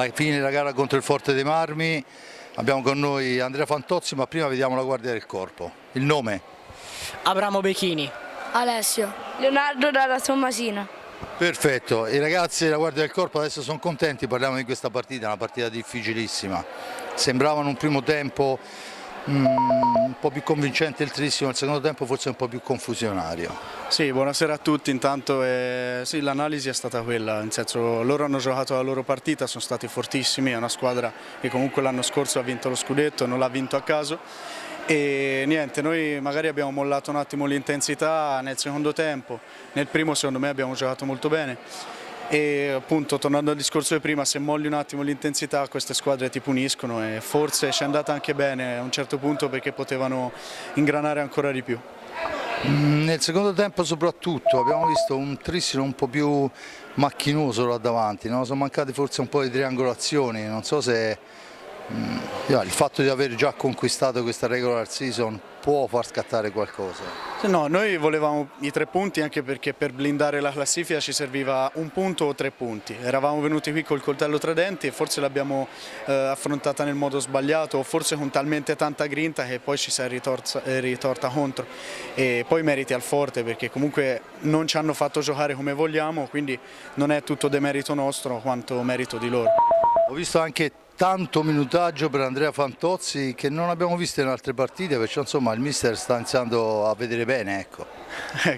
Alla fine della gara contro il Forte dei Marmi abbiamo con noi Andrea Fantozzi, ma prima vediamo la guardia del corpo. Il nome? Abramo Bechini. Alessio. Leonardo dalla Tommasina. Perfetto, i ragazzi della Guardia del Corpo adesso sono contenti, parliamo di questa partita, una partita difficilissima. Sembravano un primo tempo un po' più convincente il Trissimo, il secondo tempo forse un po' più confusionario. Sì, buonasera a tutti, intanto sì, l'analisi è stata quella, nel senso loro hanno giocato la loro partita, sono stati fortissimi, è una squadra che comunque l'anno scorso ha vinto lo scudetto, non l'ha vinto a caso. E niente, noi magari abbiamo mollato un attimo l'intensità nel secondo tempo, nel primo secondo me abbiamo giocato molto bene e appunto tornando al discorso di prima, se molli un attimo l'intensità queste squadre ti puniscono e forse ci è andata anche bene a un certo punto perché potevano ingranare ancora di più. Nel secondo tempo soprattutto abbiamo visto un Trissino un po' più macchinoso là davanti, no? Sono mancate forse un po' di triangolazioni, non so se il fatto di aver già conquistato questa regular season può far scattare qualcosa. No, noi volevamo i 3 punti anche perché per blindare la classifica ci serviva 1 punto o 3 punti. Eravamo venuti qui col coltello tra denti e forse l'abbiamo affrontata nel modo sbagliato o forse con talmente tanta grinta che poi ci si è ritorta contro. E poi meriti al forte perché comunque non ci hanno fatto giocare come vogliamo, quindi non è tutto demerito nostro quanto merito di loro. Ho visto anche tanto minutaggio per Andrea Fantozzi che non abbiamo visto in altre partite, perciò insomma il mister sta iniziando a vedere bene, ecco.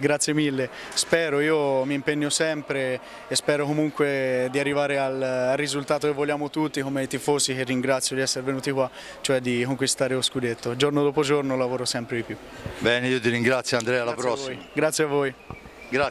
Grazie mille, spero, io mi impegno sempre e spero comunque di arrivare al risultato che vogliamo tutti come i tifosi, che ringrazio di essere venuti qua, cioè di conquistare lo scudetto. Giorno dopo giorno lavoro sempre di più. Bene, io ti ringrazio Andrea, alla prossima. Grazie a voi. Grazie.